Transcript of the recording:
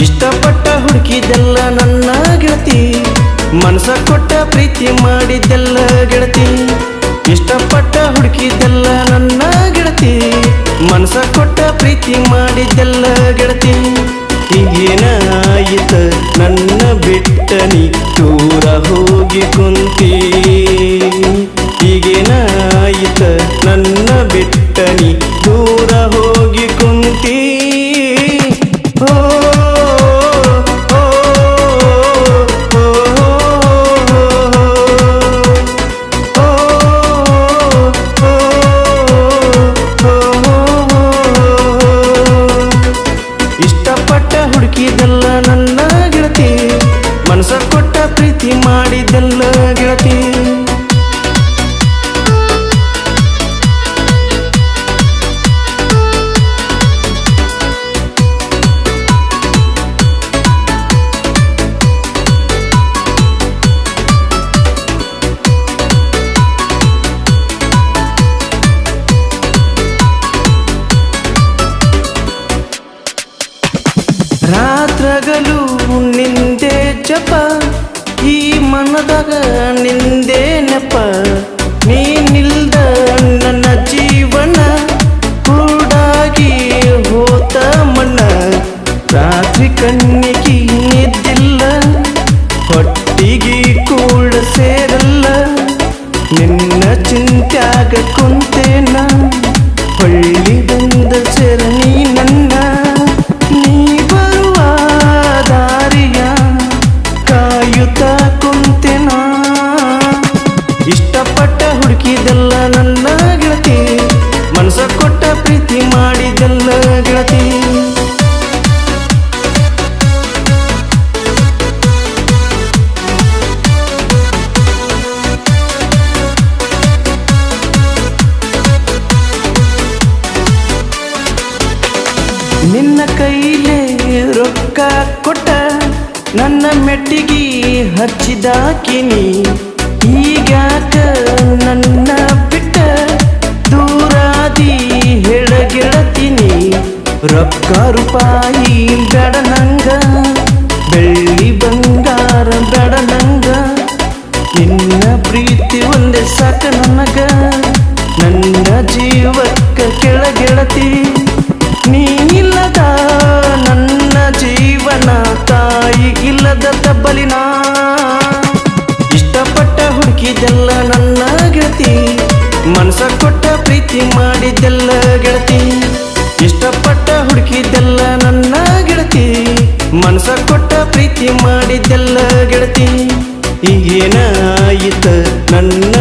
ಇಷ್ಟಪಟ್ಟ ಹುಡುಕಿದೆಲ್ಲ ನನ್ನ ಗೆಳತಿ, ಮನಸ ಕೊಟ್ಟ ಪ್ರೀತಿ ಮಾಡಿದ್ದೆಲ್ಲ ಗೆಳತಿ. ಇಷ್ಟಪಟ್ಟ ಹುಡುಕಿದೆಲ್ಲ ನನ್ನ ಗೆಳತಿ, ಮನಸ ಕೊಟ್ಟ ಪ್ರೀತಿ ಮಾಡಿದ್ದೆಲ್ಲ ಗೆಳತಿ. ಈಗೇನಾಯಿತ ನನ್ನ ಬಿಟ್ಟ ನೀ ದೂರ ಹೋಗಿ ಕುಂತಿ. ಈಗೇನಾಯಿತ ನನ್ನ ಬಿಟ್ಟ ನೀ ದೂರ ಹೋಗಿ ಕುಂತಿ. ಓ ಇಷ್ಟಪಟ್ಟ ಹುಡುಕಿದೆಲ್ಲ ನನ್ನ ಗೆಳತಿ, ಮನಸ ಕೊಟ್ಟ ಪ್ರೀತಿ ಮಾಡಿದ್ದೆಲ್ಲ ಗೆಳತಿ. ರಾತ್ರಗಲು ನಿಂದೆ ಜಪ, ಈ ಮನದಾಗ ನಿಂದೆ ನೆಪ. ನೀನಿಲ್ದ ನನ್ನ ಜೀವನ ಕೂಡಾಗಿ ಹೋತ ಮಣ್ಣ. ರಾತ್ರಿ ಕಣ್ಣಿಗೆ ನಿದ್ದಿಲ್ಲ, ಹೊಟ್ಟಿಗೆ ಕೂಡ ಸೇರಲ್ಲ. ನಿನ್ನ ಚಿಂತ್ಯಾಗ ಕುಂತೇನ, ಹೊಳ್ಳಿ ಬಂದ ಸರಣಿ ನನ್ನ. ನೀ ಬರುವ ದಾರಿಯ ಕಾಯುತ್ತ ಕುಂತೆನ. ಇಷ್ಟಪಟ್ಟ ಹುಡುಕಿದೆಲ್ಲ ನನ್ನ ಗೆಳತಿ, ಮನಸ ಕೊಟ್ಟ ಪ್ರೀತಿ ಮಾಡಿದೆಲ್ಲ ಗೆಳತಿ. ನಿನ್ನ ಕೈಲೇ ರೊಕ್ಕ ಕೊಟ್ಟ ನನ್ನ ಮೆಟ್ಟಿಗೆ ಹಚ್ಚಿದಾಕಿನಿ. ಈಗ್ಯಾಕ ನನ್ನ ಬಿಟ್ಟ ದೂರಾದಿ ಹೇಳಗೆಳತೀನಿ. ರೊಕ್ಕ ರೂಪಾಯಿ ಬೇಡ ನಂಗ, ಬೆಳ್ಳಿ ಬಂಗಾರ ಬೇಡ ನಂಗ. ನಿನ್ನ ಪ್ರೀತಿ ಒಂದೇ ಸಾಕ ನನಗ, ನನ್ನ ಜೀವಕ್ಕ ಕೆಳಗೆಳತಿ. ನೀನಿಲ್ಲದ ನನ್ನ ಜೀವನ ತಾಯಿ ಇಲ್ಲದ ತಬ್ಬಲಿನ. ಇಷ್ಟಪಟ್ಟ ಹುಡುಕಿದೆಲ್ಲ ನನ್ನ ಗೆಳತಿ, ಮನಸ ಕೊಟ್ಟ ಪ್ರೀತಿ ಮಾಡಿದ್ದೆಲ್ಲ ಗೆಳತಿ. ಇಷ್ಟಪಟ್ಟ ಹುಡುಕಿದೆಲ್ಲ ನನ್ನ ಗೆಳತಿ, ಮನಸ ಕೊಟ್ಟ ಪ್ರೀತಿ ಮಾಡಿದ್ದೆಲ್ಲ ಗೆಳತಿ. ಈಗೇನಾಯಿತ ನನ್ನ